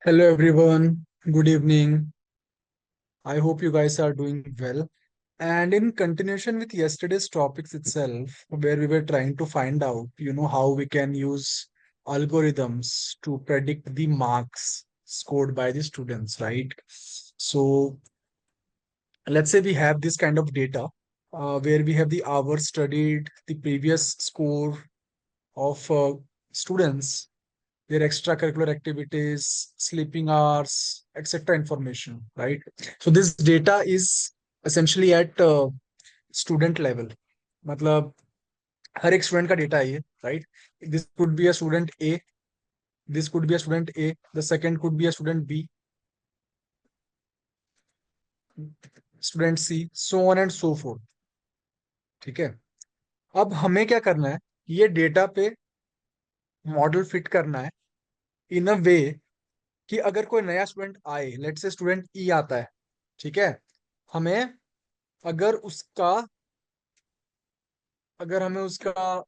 Hello everyone, good evening. I hope you guys are doing well. And in continuation with yesterday's topics itself, where we were trying to find out, how we can use algorithms to predict the marks scored by the students, right? So let's say we have this kind of data where we have the hours studied, the previous score of students, their extracurricular activities, sleeping hours, etc. information, right? So this data is essentially at student level. मतलब हर एक student का data है ये, right? This could be a student A, this could be a student A, the second could be a student B, student C, so on and so forth. ठीक है, अब हमें क्या करना है, ये डेटा पे मॉडल फिट करना है इन अ वे कि अगर कोई नया स्टूडेंट आए, लेट्स से स्टूडेंट ई आता है, ठीक है, हमें अगर उसका अगर हमें उसका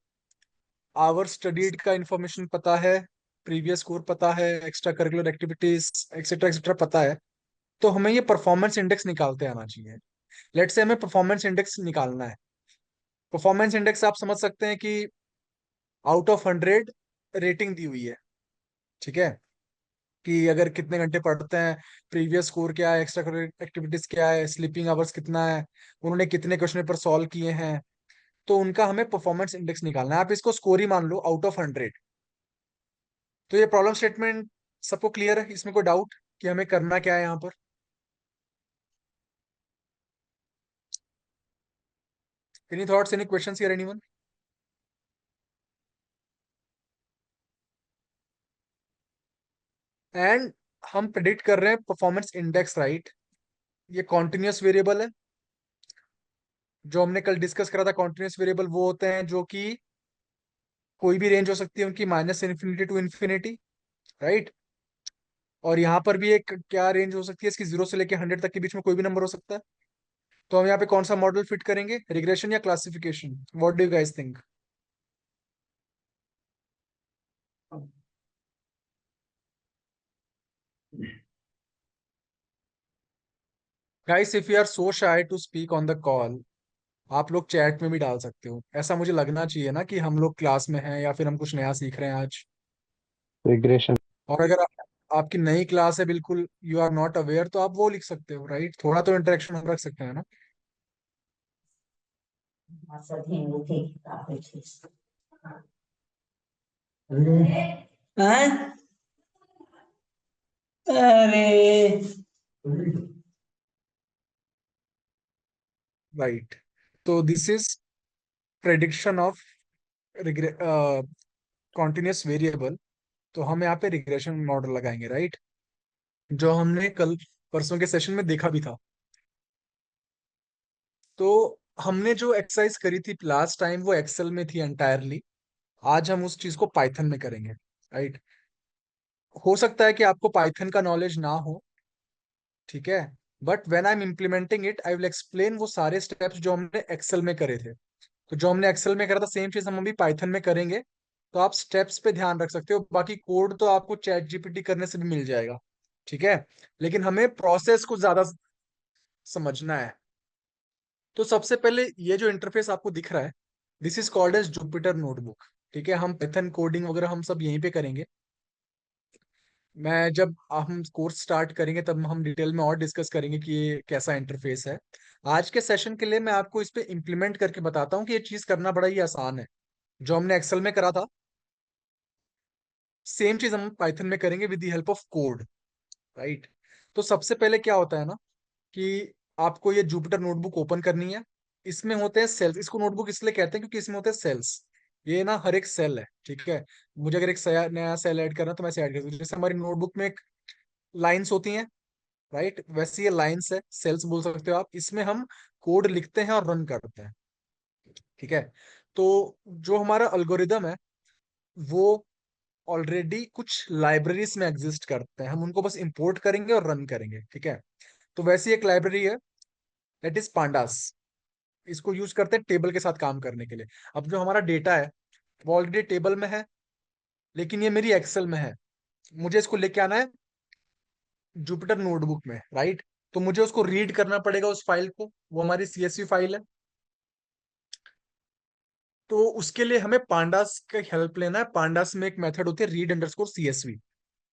आवर स्टडीड का इंफॉर्मेशन पता है, प्रीवियस स्कोर पता है, extra curricular activities etcetera etcetera पता है, तो हमें ये परफॉर्मेंस इंडेक्स निकालते आना चाहिए। लेट्स से हमें परफॉर्मेंस इंडेक्स निकालना है। परफॉर्मेंस इंडेक्स आप समझ सकते हैं कि आउट ऑफ 100 रेटिंग दी हुई है, ठीक है, कि अगर कितने घंटे पढ़ते हैं, प्रीवियस स्कोर क्या है, एक्स्ट्रा करिकुलर एक्टिविटीज क्या है, स्लीपिंग आवर्स कितना है, उन्होंने कितने क्वेश्चन पेपर सॉल्व किए हैं, तो उनका हमें परफॉर्मेंस इंडेक्स निकालना है। आप इसको स्कोर ही मान लो, आउट ऑफ 100। तो ये प्रॉब्लम स्टेटमेंट सबको क्लियर है? इसमें कोई डाउट कि हमें करना क्या है यहाँ पर? Any thoughts, any questions here, anyone? And हम प्रेडिक्ट कर रहे हैं परफॉर्मेंस इंडेक्स, राइट? ये कॉन्टिन्यूअस वेरिएबल है। जो हमने कल डिस्कस करा था, कॉन्टिन्यूअस वेरिएबल वो होते हैं जो कि कोई भी रेंज हो सकती है उनकी, minus infinity to infinity, right? और यहाँ पर भी एक क्या रेंज हो सकती है इसकी, 0 से लेके 100 तक के बीच में कोई भी नंबर हो सकता है। तो हम यहाँ पे कौन सा मॉडल फिट करेंगे, रिग्रेशन या classification? What do you guys think? Guys, if you are so shy to speak on the call, आप लोग चैट में भी डाल सकते हो। ऐसा मुझे लगना चाहिए ना कि हम लोग क्लास में हैं या फिर हम कुछ नया सीख रहे हैं आज। रिग्रेशन। और अगर आपकी नई क्लास है, बिल्कुल यू आर नॉट अवेयर, तो आप वो लिख सकते हो, राइट? थोड़ा तो इंटरेक्शन हम रख सकते हैं ना। हाँ? अरे राइट, तो this is prediction of continuous variable. तो हम यहाँ पे रिग्रेशन मॉडल लगाएंगे, राइट? जो हमने कल परसों के सेशन में देखा भी था। तो हमने जो एक्सरसाइज करी थी लास्ट टाइम वो एक्सेल में थी एंटायरली। आज हम उस चीज को पाइथन में करेंगे, राइट? हो सकता है कि आपको पाइथन का नॉलेज ना हो, ठीक है, but when I am implementing it I will explain वो सारे स्टेप्स जो हमने एक्सेल में करे थे। तो जो हमने एक्सेल में करा था सेम चीज हम अभी पाइथन में करेंगे। तो आप स्टेप्स पे ध्यान रख सकते हो, बाकी कोड तो आपको चैट जीपीटी करने से भी मिल जाएगा, ठीक है, लेकिन हमें प्रोसेस को ज्यादा समझना है। तो सबसे पहले ये जो इंटरफेस आपको दिख रहा है, this is called as Jupyter notebook. ठीक है, हम पाइथन कोडिंग वगैरह हम सब यहीं पे करेंगे। मैं जब हम कोर्स स्टार्ट करेंगे तब हम डिटेल में और डिस्कस करेंगे कि ये कैसा इंटरफेस है। आज के सेशन के लिए मैं आपको इस पे इम्प्लीमेंट करके बताता हूँ कि ये चीज करना बड़ा ही आसान है। जो हमने एक्सेल में करा था सेम चीज हम पाइथन में करेंगे with the help of code, right? तो सबसे पहले क्या होता है ना कि आपको ये जुपिटर नोटबुक ओपन करनी है। इसमें होते हैं सेल्स। इसको नोटबुक इसलिए कहते हैं क्योंकि इसमें होते हैं सेल्स। ये ना हर एक सेल है, ठीक है। मुझे अगर एक नया सेल ऐड करना है तो मैं ऐसे ऐड कर सकता हूँ। जैसे हमारी नोटबुक में एक लाइंस होती हैं, राइट, वैसे ये लाइंस है, सेल्स बोल सकते हो आप। इसमें हम कोड लिखते हैं और रन करते हैं, ठीक है। तो जो हमारा अल्गोरिदम है वो ऑलरेडी कुछ लाइब्रेरीज में एग्जिस्ट करते हैं, हम उनको बस इंपोर्ट करेंगे और रन करेंगे, ठीक है। तो वैसी एक लाइब्रेरी है, दैट इज पांडास। इसको यूज करते हैं टेबल के साथ काम करने के लिए। अब जो हमारा डेटा है वो ऑलरेडी टेबल में है, लेकिन ये मेरी एक्सेल में है। मुझे इसको लेके आना है जुपिटर नोटबुक में, राइट? तो मुझे उसको रीड करना पड़ेगा उस फाइल को, वो हमारी सीएसवी फाइल है। तो उसके लिए हमें पांडास का हेल्प लेना है। पांडास में एक मेथड होती है रीड अंडरस्कोर सीएसवी,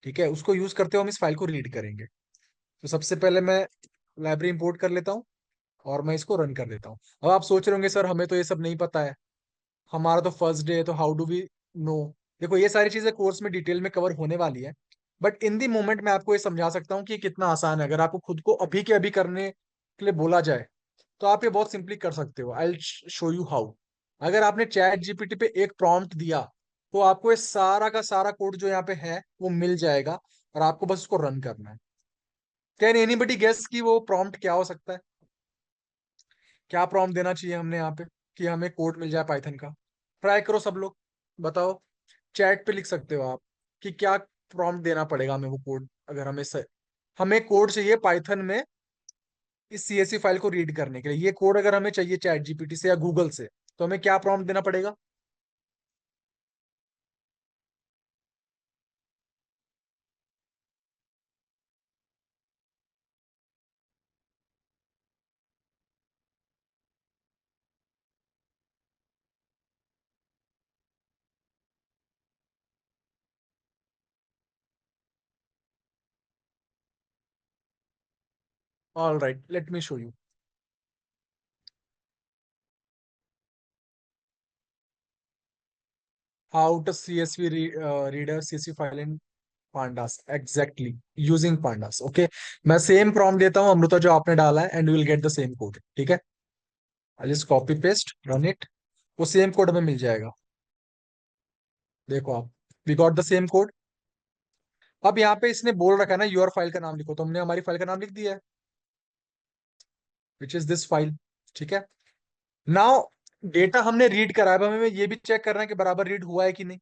ठीक है? उसको यूज करते हुए हम इस फाइल को रीड करेंगे। तो सबसे पहले मैं लाइब्रेरी इंपोर्ट कर लेता हूँ और मैं इसको रन कर देता हूँ। अब आप सोच रहे होंगे सर हमें तो ये सब नहीं पता है, हमारा तो फर्स्ट डे है, तो हाउ डू वी नो? देखो ये सारी चीजें कोर्स में डिटेल में कवर होने वाली है, बट इन दी मोमेंट मैं आपको ये समझा सकता हूँ कि ये कितना आसान है। अगर आपको खुद को अभी के अभी करने के लिए बोला जाए तो आप ये बहुत सिंपली कर सकते हो। I will show you how. अगर आपने चैट जीपीटी पे एक प्रॉम्प्ट दिया तो आपको ये सारा का सारा कोड जो यहाँ पे है वो मिल जाएगा, और आपको बस उसको रन करना है। कैन एनीबडी गेस कि वो प्रॉम्प्ट क्या हो सकता है? क्या प्रॉम्प्ट देना चाहिए हमने यहाँ पे कि हमें कोड मिल जाए पाइथन का? ट्राई करो सब लोग, बताओ। चैट पे लिख सकते हो आप कि क्या प्रॉम्प्ट देना पड़ेगा हमें वो कोड, अगर हमें कोड चाहिए पाइथन में इस सीएसवी फाइल को रीड करने के लिए। ये कोड अगर हमें चाहिए चैट जीपीटी से या गूगल से, तो हमें क्या प्रॉम्प्ट देना पड़ेगा? All right, let me show you how to CSV reader CSV file in pandas, exactly using pandas। Okay, मैं सेम प्रॉम्प्ट देता हूँ अमृता जो आपने डाला है, and you will get the same code, ठीक है? I just copy paste run it, वो सेम कोड हमें मिल जाएगा। देखो आप, we got the same code. अब यहाँ पे इसने बोल रखा है ना योर फाइल का नाम लिखो, तो हमने हमारी फाइल का नाम लिख दिया है, विच इज दिस फाइल, ठीक है? नाउ डेटा हमने रीड करा है, अब हमें ये भी चेक करना है कि बराबर रीड हुआ है कि नहीं।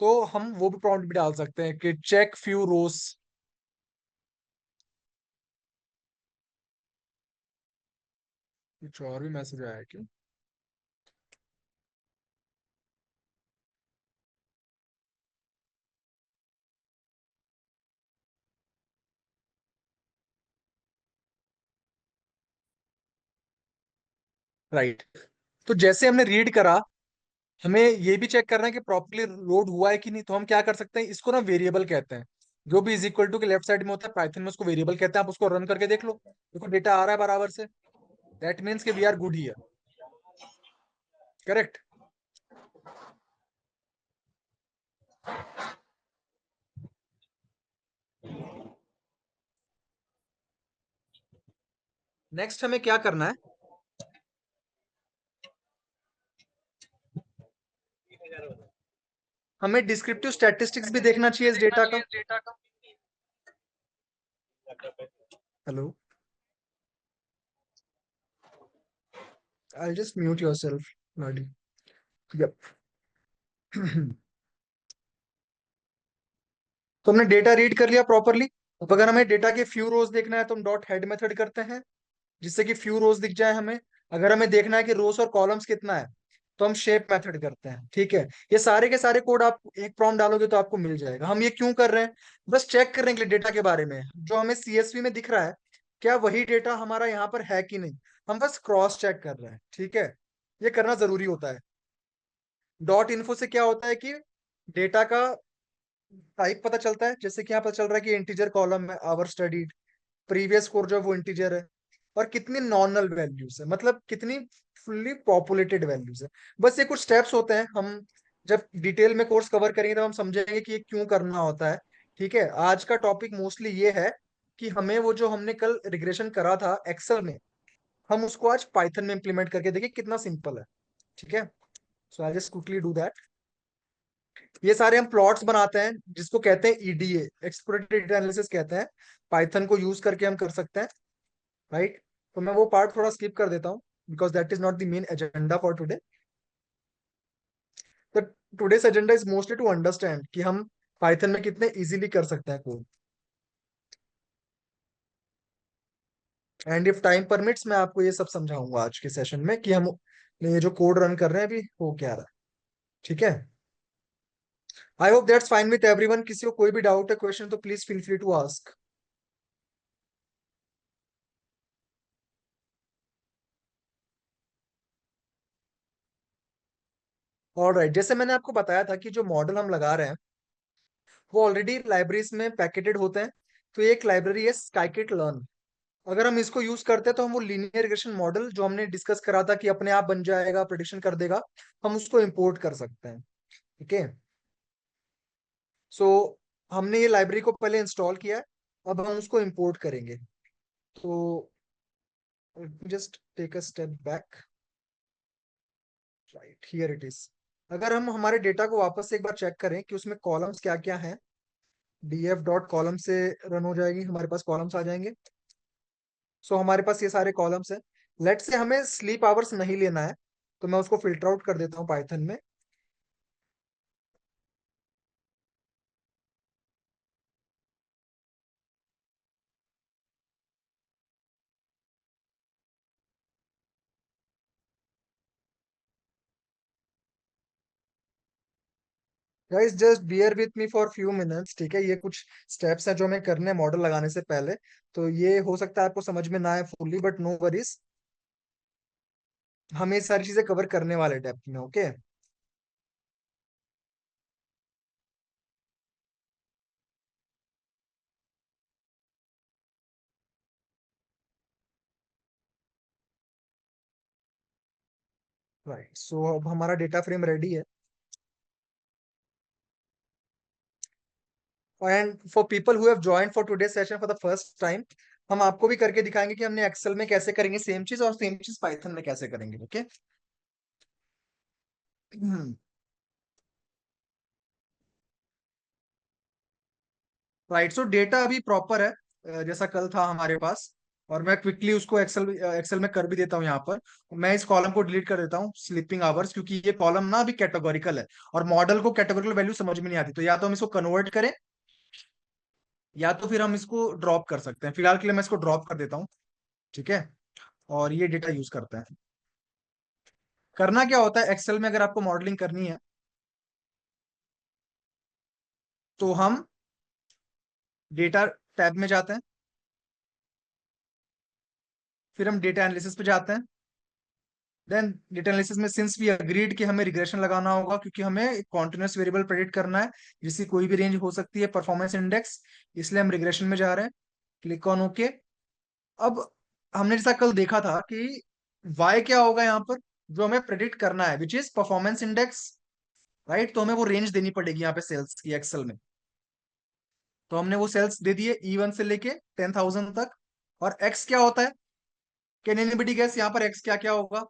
तो हम वो भी प्रॉम्प्ट भी डाल सकते हैं कि चेक फ्यू रोज। कुछ और भी मैसेज आया है क्यों? राइट, तो जैसे हमने रीड करा, हमें ये भी चेक करना है कि प्रॉपर्ली लोड हुआ है कि नहीं। तो हम क्या कर सकते हैं, इसको ना वेरिएबल कहते हैं। जो भी इज इक्वल टू के लेफ्ट साइड में होता है पाइथन में, उसको वेरिएबल कहते हैं। आप उसको रन करके देख लो, देखो डेटा आ रहा है बराबर से, दैट मीन्स कि we are good here, correct? Next हमें क्या करना है, हमें डिस्क्रिप्टिव स्टैटिस्टिक्स भी देखना चाहिए इस डेटा का। Hello, I just mute yourself नॉडी। यप। तो हमने डेटा रीड कर लिया प्रॉपरली। अब अगर हमें डेटा के फ्यू रोज देखना है तो हम डॉट हेड मेथड करते हैं, जिससे कि फ्यू रोज दिख जाए हमें। अगर हमें देखना है कि रोज और कॉलम्स कितना है, तो हम शेप मेथड करते हैं, ठीक है? ये सारे के सारे कोड आप एक प्रॉम्प्ट डालोगे तो आपको मिल जाएगा। हम ये क्यों कर रहे हैं? बस चेक करने के लिए डेटा के बारे में जो हमें सीएसवी में दिख रहा है, क्या वही डेटा हमारा यहाँ पर है कि नहीं। हम बस क्रॉस चेक कर रहे हैं, ठीक है? ये करना जरूरी होता है। डॉट इन्फो से क्या होता है कि डेटा का टाइप पता चलता है, जैसे कि यहाँ पता चल रहा है कि इंटीजर कॉलम है, आवर स्टडीड, प्रीवियस स्कोर जो है वो इंटीजर है, और कितनी नॉर्मल वैल्यूज है, मतलब कितनी फुल्ली पॉपुलेटेड वैल्यूज है। बस ये कुछ स्टेप्स होते हैं, हम जब डिटेल में कोर्स कवर करेंगे तब हम समझेंगे कि ये क्यों करना होता है। ठीक है, आज का टॉपिक मोस्टली ये है कि हमें वो जो हमने कल रिग्रेशन करा था एक्सेल में, हम उसको आज पाइथन में इंप्लीमेंट करके देखिए कितना सिंपल है। ठीक है, so I just quickly do that. ये सारे हम प्लॉट्स बनाते हैं जिसको कहते हैं ईडीए, एक्सप्लोरेटरी डेटा एनालिसिस कहते हैं। पाइथन को यूज करके हम कर सकते हैं, राइट? तो मैं वो पार्ट थोड़ा स्किप कर देता हूँ, because that is not the main agenda for today. तो today's agenda is mostly to understand कि हम पाइथन में कितने इजीली कर सकते हैं code. And if time permits मैं आपको ये सब समझाऊंगा आज के सेशन में कि हम ये जो कोड रन कर रहे हैं अभी हो क्या रहा है। ठीक है, I hope that's fine with everyone. किसी को कोई भी डाउट है, क्वेश्चन, तो please feel free to ask. Alright, जैसे मैंने आपको बताया था कि जो मॉडल हम लगा रहे हैं वो ऑलरेडी लाइब्रेरीज में पैकेटेड होते हैं। तो एक लाइब्रेरी है स्काईकिट लर्न। अगर हम इसको यूज करते हैं तो हम वो लीनियर रिग्रेशन मॉडल जो हमने डिस्कस करा था कि अपने आप बन जाएगा, प्रेडिक्शन कर देगा, हम उसको इंपोर्ट कर सकते हैं। ठीक है। सो हमने ये लाइब्रेरी को पहले इंस्टॉल किया है, अब हम उसको इंपोर्ट करेंगे। तो just take a step back. Right, here it is. अगर हम हमारे डेटा को वापस से एक बार चेक करें कि उसमें कॉलम्स क्या क्या हैं, df डॉट कॉलम से रन हो जाएगी, हमारे पास कॉलम्स आ जाएंगे। सो हमारे पास ये सारे कॉलम्स हैं। लेट से हमें स्लीप आवर्स नहीं लेना है, तो मैं उसको फिल्टर आउट कर देता हूँ पाइथन में। Guys just beer with me for few minutes, ठीक है। ये कुछ स्टेप्स हैं जो हमें करने हैं मॉडल लगाने से पहले। तो ये हो सकता है आपको समझ में ना आए फुल्ली, बट नो वरीज, हम ये सारी चीजें कवर करने वाले डेप्थ में। ओके। राइट, सो अब हमारा डेटा फ्रेम रेडी है। And for people who have joined for today session for the first time, हम आपको भी करके दिखाएंगे कि हमने एक्सेल में कैसे करेंगे सेम चीज, और सेम चीज पाइथन में कैसे करेंगे। ओके। राइट, सो डेटा अभी प्रॉपर है, जैसा कल था हमारे पास। और मैं क्विकली उसको एक्सेल एक्सेल में कर भी देता हूँ यहाँ पर। मैं इस कॉलम को डिलीट कर देता हूँ स्लीपिंग आवर्स, क्योंकि ये कॉलम ना अभी कैटेगोरिकल है, और मॉडल को कैटेगोरिकल वैल्यू समझ में नहीं आती। तो या तो हम इसको कन्वर्ट करें, या तो फिर हम इसको ड्रॉप कर सकते हैं। फिलहाल के लिए मैं इसको ड्रॉप कर देता हूँ। ठीक है। और ये डेटा यूज करते हैं। करना क्या होता है एक्सेल में, अगर आपको मॉडलिंग करनी है तो हम डेटा टैब में जाते हैं, फिर हम डेटा एनालिसिस पे जाते हैं। देन डेटा एनालिसिस में सिंस वी अग्रीड कि हमें रिग्रेशन लगाना होगा, क्योंकि हमें एक कॉन्टिन्यूस वेरिएबल प्रेडिक्ट करना है जिसकी कोई भी रेंज हो सकती है, परफॉर्मेंस इंडेक्स, इसलिए हम रिग्रेशन में जा रहे हैं। Click on okay. अब हमने जैसा कल देखा था कि वाई क्या होगा यहाँ पर, जो हमें प्रेडिक्ट करना है, which is performance index. Right, तो हमें वो रेंज देनी पड़ेगी यहाँ पे सेल्स की एक्सेल में। तो हमने वो सेल्स दे दिए E1 से लेके 10,000 तक। और एक्स क्या होता है, कैन एनीबडी गेस यहाँ पर एक्स क्या क्या होगा?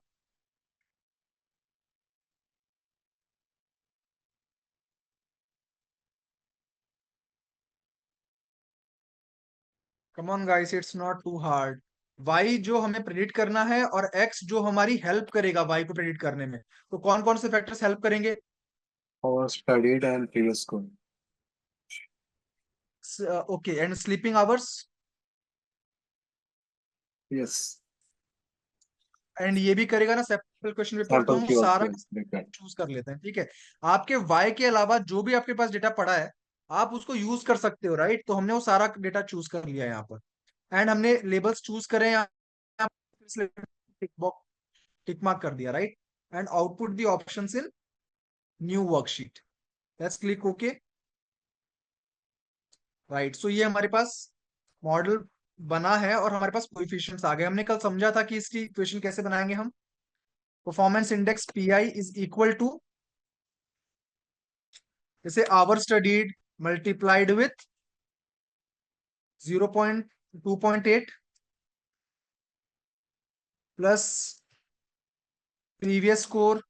Come on guys, it's not too hard. Y जो हमें प्रेडिक्ट करना है, और एक्स जो हमारी हेल्प करेगा वाई को प्रेडिक्ट करने में। तो कौन कौन से फैक्टर्स हेल्प करेंगे? Or studied and previous school. Okay, and sleeping hours. Yes. And ये भी करेगा ना सैंपल क्वेश्चन पेपर। तो Sample हम key सारा also is different. चूज कर लेते हैं। ठीक है। आपके वाई के अलावा जो भी आपके पास डेटा पड़ा है, आप उसको यूज कर सकते हो। राइट, तो हमने वो सारा डेटा चूज कर लिया यहाँ पर। एंड हमने लेबल्स चूज करे हैं, टिक बॉक्स, टिक मार्क कर दिया। Right, and output the options in new worksheet. Let's click okay. Right, so ये हमारे पास मॉडल बना है, और हमारे पास कोएफिशिएंट्स आ गए। हमने कल समझा था कि इसकी इक्वेशन कैसे बनाएंगे हम। Performance index PI is equal to, जैसे hours studied multiplied with 0.2.8 plus previous score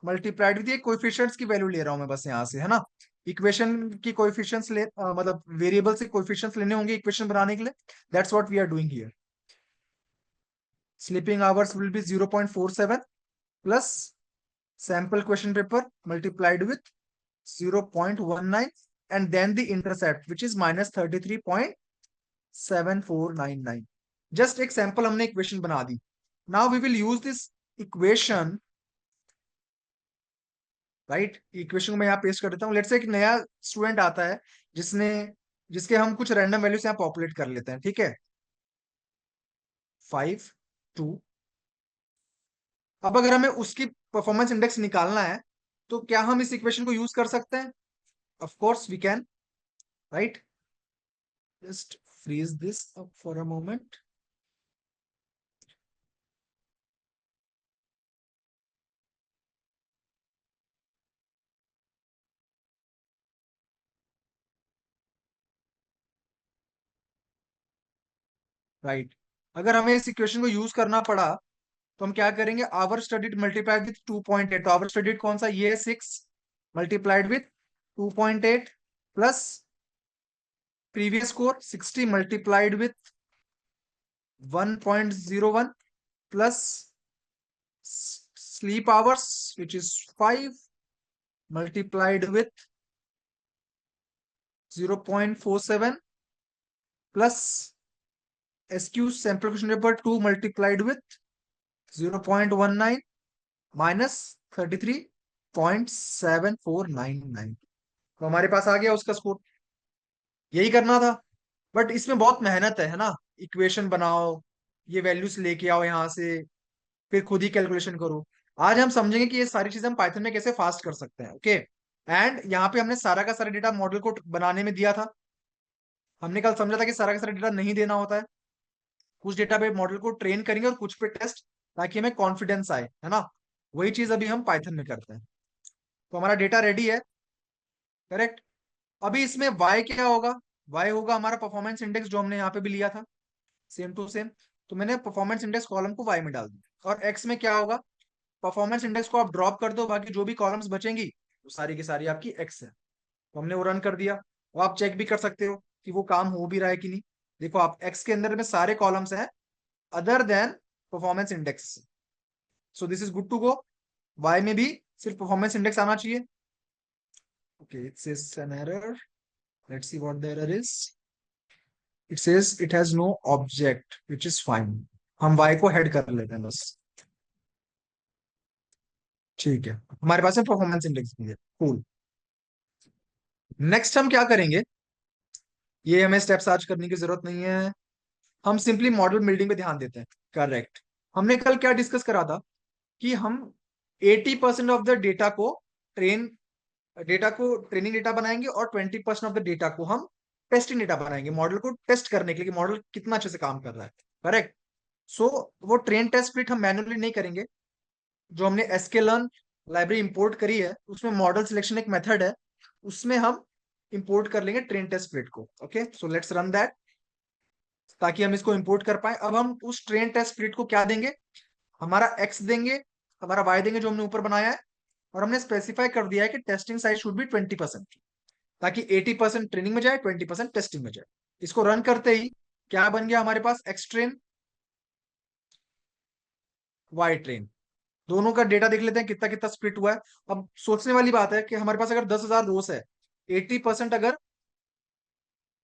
multiplied with, ये कोएफिशिएंट्स की वैल्यू ले रहा हूं मैं बस यहाँ से, है ना। इक्वेशन की कोएफिशिएंट्स मतलब वेरिएबल से कोएफिशिएंट्स लेने होंगे इक्वेशन बनाने के लिए। That's what we are doing here. Sleeping hours will be 0.47 plus sample question paper multiplied with 0.19, and then the intercept which is minus 33.7499। just एक sample हमने equation बना दी। now we will use this equation, right? equation को मैं यहाँ paste कर देता हूँ। Let's say एक नया स्टूडेंट आता है जिसने जिसके हम कुछ रैंडम वैल्यूज यहाँ पॉपुलेट कर लेते हैं। ठीक है, 5 2। अब अगर हमें उसकी परफॉर्मेंस इंडेक्स निकालना है, तो क्या हम इस इक्वेशन को यूज कर सकते हैं? Of course we can, right? Just freeze this up for a moment. Right. अगर हमें इस इक्वेशन को यूज करना पड़ा तो हम क्या करेंगे? Hour studied multiplied with 2.8. तो आवर स्टडीड कौन सा? ये 6 multiplied with 2.8 plus previous score 60 multiplied with 1.01 plus sleep hours which is 5 multiplied with 0.47 plus SQ sample question paper 2 multiplied with 0.19 minus 33.7499. तो हमारे पास आ गया उसका स्कोर. यही करना था, बट इसमें बहुत मेहनत है ना. इक्वेशन बनाओ, ये वैल्यूज लेके आओ यहाँ से, फिर खुद ही कैलकुलेशन करो. आज हम समझेंगे कि ये सारी चीजें हम पाइथन में कैसे फास्ट कर सकते हैं. ओके. एंड यहाँ पे हमने सारा का सारा डेटा मॉडल को बनाने में दिया था. हमने कल समझा था कि सारा का सारा डेटा नहीं देना होता है. कुछ डेटा पे मॉडल को ट्रेन करेंगे और कुछ पे टेस्ट, ताकि हमें कॉन्फिडेंस आए, है ना. वही चीज अभी हम पाइथन में करते हैं. तो हमारा डेटा रेडी है, करेक्ट. अभी इसमें y क्या होगा? y होगा हमारा परफॉर्मेंस इंडेक्स, जो हमने यहाँ पे भी लिया था, सेम टू सेम. तो मैंने परफॉर्मेंस इंडेक्स कॉलम को y में डाल दिया. और x में क्या होगा? परफॉर्मेंस इंडेक्स को आप ड्रॉप कर दो, बाकी जो भी कॉलम्स बचेंगी वो सारी की सारी आपकी एक्स है. तो हमने वो रन कर दिया. और आप चेक भी कर सकते हो कि वो काम हो भी रहा है कि नहीं. देखो, आप एक्स के अंदर में सारे कॉलम्स हैं other than performance index. So this is good to go. Y में भी सिर्फ परफॉर्मेंस इंडेक्स आना चाहिए. Okay, it says an error. Let's see what the error is. It says it has no object, which is fine. हम Y को head कर लेते हैं बस. ठीक है, हमारे पास में परफॉर्मेंस इंडेक्स भी है. कूल. नेक्स्ट हम क्या करेंगे? ये हमें स्टेप्स आज करने की जरूरत नहीं है. हम सिंपली मॉडल बिल्डिंग पे ध्यान देते हैं. करेक्ट. हमने कल क्या डिस्कस करा था कि हम 80% ऑफ द ट्रेन डेटा को ट्रेनिंग डेटा बनाएंगे और 20% ऑफ द डेटा को हम टेस्टिंग डेटा बनाएंगे, मॉडल को टेस्ट करने के लिए कि मॉडल कितना अच्छे से काम कर रहा है. करेक्ट. सो वो ट्रेन टेस्ट स्प्लिट हम मैन्युअली नहीं करेंगे. जो हमने sklearn लाइब्रेरी इंपोर्ट करी है, उसमें मॉडल सिलेक्शन एक मेथड है, उसमें हम इंपोर्ट कर लेंगे ट्रेन टेस्ट स्प्लिट को. Okay, so let's run that, ताकि हम इसको इंपोर्ट कर पाए. अब हम उस ट्रेन टेस्ट स्प्लिट को क्या देंगे? हमारा एक्स देंगे, हमारा वाई देंगे, जो हमने ऊपर बनाया है. और हमने स्पेसिफाई कर दिया है कि टेस्टिंग साइज शुड बी 20%, ताकि 80% ट्रेनिंग में जाए, 20% टेस्टिंग में जाए. इसको रन करते ही क्या बन गया हमारे पास? X train, Y train. दोनों का डेटा देख लेते हैं कितना कितना स्प्लिट हुआ है. अब सोचने वाली बात है कि हमारे पास अगर 10,000 रोस है, 80% अगर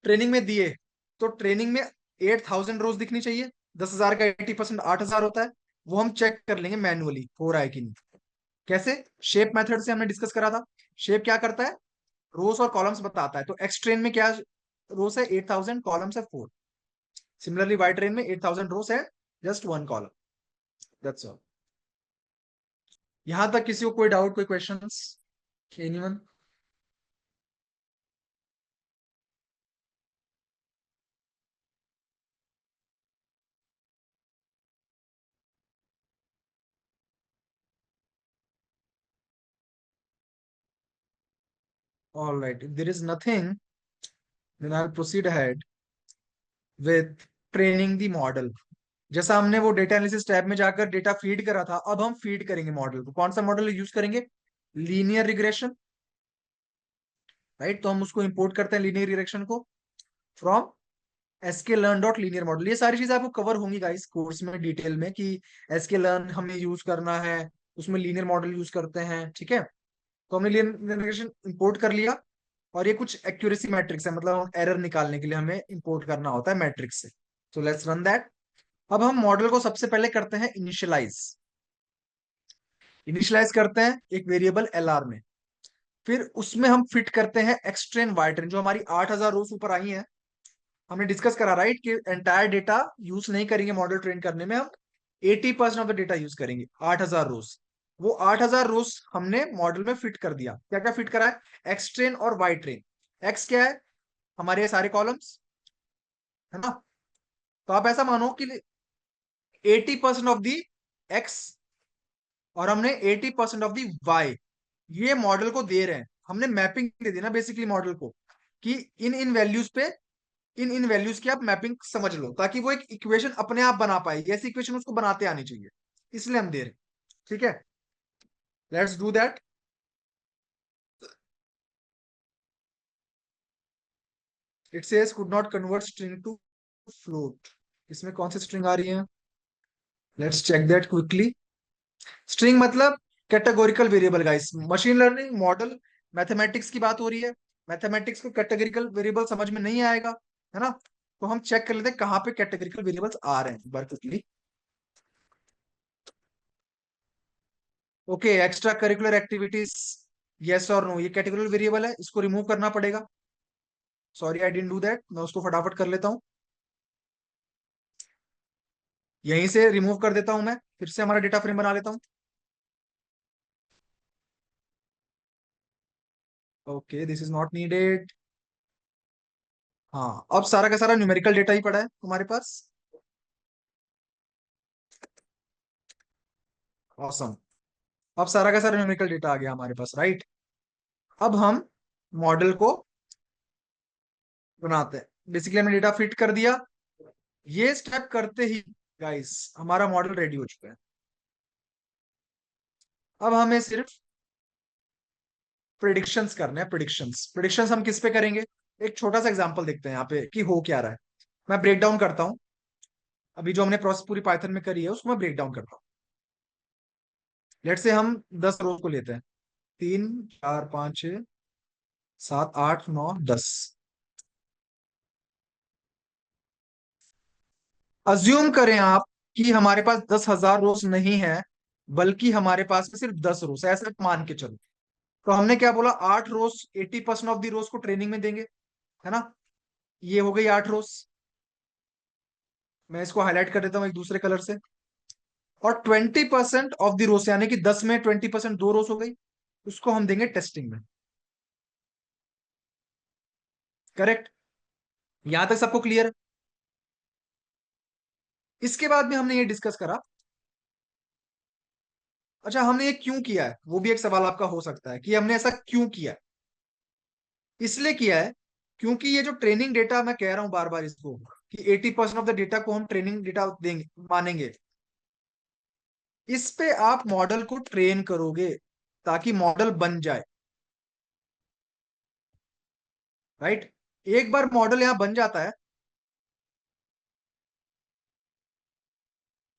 ट्रेनिंग में दिए, तो ट्रेनिंग में 8,000 रोज दिखनी चाहिए. 10,000 का 80% 8,000 होता है. वो हम चेक कर लेंगे मैन्युअली हो रहा है कि नहीं. कैसे? शेप मेथड से हमने डिस्कस करा था. शेप क्या करता है? रोस और कॉलम्स बताता है. तो एक्स ट्रेन में क्या रोस है? 8,000, कॉलम्स है 4. सिमिलरली वाई ट्रेन में 8,000 रोस है, जस्ट 1 कॉलम. That's all. यहां तक किसी को कोई डाउट, कोई questions? Anyone? All right, if there is nothing, then I'll proceed ahead with training the model. जैसा हमने वो डेटा एनालिसिस टैब में जाकर डेटा फीड करा था, अब हम फीड करेंगे मॉडल को. कौन सा मॉडल यूज करेंगे? Linear regression, right. तो हम उसको इंपोर्ट करते हैं, लीनियर रिग्रेशन को, from sklearn dot linear model. ये सारी चीजें आपको कवर होंगी गाइस कोर्स में डिटेल में, कि sklearn हमें यूज करना है, उसमें लीनियर मॉडल यूज करते हैं. ठीक है. तो हमने लीनियर रिग्रेशन इंपोर्ट कर लिया. और ये कुछ एक्यूरेसी मैट्रिक्स है, मतलब एरर निकालने के लिए हमें इंपोर्ट करना होता है मैट्रिक्स से. तो लेट्स रन दैट. अब हम मॉडल को सबसे पहले करते हैं इनिशियलाइज. इनिशियलाइज करते हैं एक वेरिएबल एलआर में. फिर उसमें हम फिट करते हैं एक्सट्रेन वाई ट्रेन. जो हमारी 8,000 रोज ऊपर आई हैं, हमने डिस्कस करा, राइट, कि एंटायर डेटा यूज नहीं करेंगे मॉडल ट्रेन करने में. हम 80% ऑफ द डेटा यूज करेंगे, 8,000 रोज. वो 8000 रोज हमने मॉडल में फिट कर दिया। क्या क्या फिट करा है? एक्स ट्रेन और वाई ट्रेन। एक्स क्या है? हमारे ये सारे कॉलम्स, है ना? तो आप ऐसा मानो कि 80% ऑफ दी एक्स और हमने 80% ऑफ दी वाई, ये मॉडल को दे रहे हैं। हमने मैपिंग दे दी ना बेसिकली मॉडल को, कि इन इन वैल्यूज पे, इन इन वैल्यूज की आप मैपिंग समझ लो, ताकि वो एक इक्वेशन अपने आप बना पाए। ऐसी इक्वेशन उसको बनाते आनी चाहिए, इसलिए हम दे रहे हैं। ठीक है, let's do that. It says could not convert string to float. इसमें कौन सी स्ट्रिंग आ रही है? Let's check that quickly. String मतलब categorical variable guys. Machine learning model, mathematics की बात हो रही है। मैथमेटिक्स को कैटेगोरिकल वेरिएबल समझ में नहीं आएगा, है ना? तो हम चेक कर लेते हैं कहाँ पे कैटेगोरिकल वेरिएबल्स आ रहे हैं एक बार quickly. Okay, extracurricular activities, yes और नो, ये कैटेगोरिकल वेरिएबल है, इसको रिमूव करना पड़ेगा। Sorry I didn't do that, मैं उसको फटाफट कर लेता हूँ। यहीं से रिमूव कर देता हूं मैं, फिर से हमारा डेटा फ्रेम बना लेता हूँ। Okay, this is not needed. हाँ, अब सारा का सारा न्यूमेरिकल डेटा ही पड़ा है हमारे पास। ऑसम। अब सारा का सारा न्यूमेरिकल डेटा आ गया हमारे पास, राइट? अब हम मॉडल को बनाते हैं। बेसिकली हमने डेटा फिट कर दिया। ये स्टेप करते ही गाइस हमारा मॉडल रेडी हो चुका है। अब हमें सिर्फ प्रिडिक्शंस करने हैं। प्रिडिक्शंस, प्रिडिक्शंस हम किस पे करेंगे? एक छोटा सा एग्जांपल देखते हैं यहाँ पे कि हो क्या रहा है। मैं ब्रेक डाउन करता हूँ। अभी जो हमने प्रोसेस पूरी पाइथन में करी है उसको मैं ब्रेक डाउन करता हूँ। लेट से हम 10 रोज को लेते हैं। 3 4 5 6 7 8 9 10। अज्यूम करें आप कि हमारे पास 10,000 रोज नहीं है, बल्कि हमारे पास में सिर्फ 10 रोज है, ऐसा मान के चलो। तो हमने क्या बोला? 8 रोज, 80% ऑफ दी रोज को ट्रेनिंग में देंगे, है ना? ये हो गई 8 रोज। मैं इसको हाईलाइट कर देता हूं एक दूसरे कलर से। और 20% ऑफ दी रोज, यानी कि 10 में 20% 2 रोज हो गई, उसको हम देंगे टेस्टिंग में। करेक्ट? यहां तक सबको क्लियर है? इसके बाद में हमने ये डिस्कस करा, अच्छा हमने ये क्यों किया है? वो भी एक सवाल आपका हो सकता है कि हमने ऐसा क्यों किया है। इसलिए किया है क्योंकि ये जो ट्रेनिंग डेटा, मैं कह रहा हूं बार बार इसको, कि 80% ऑफ द डेटा को हम ट्रेनिंग डेटा देंगे, मानेंगे। इस पे आप मॉडल को ट्रेन करोगे ताकि मॉडल बन जाए, राइट? एक बार मॉडल यहां बन जाता है,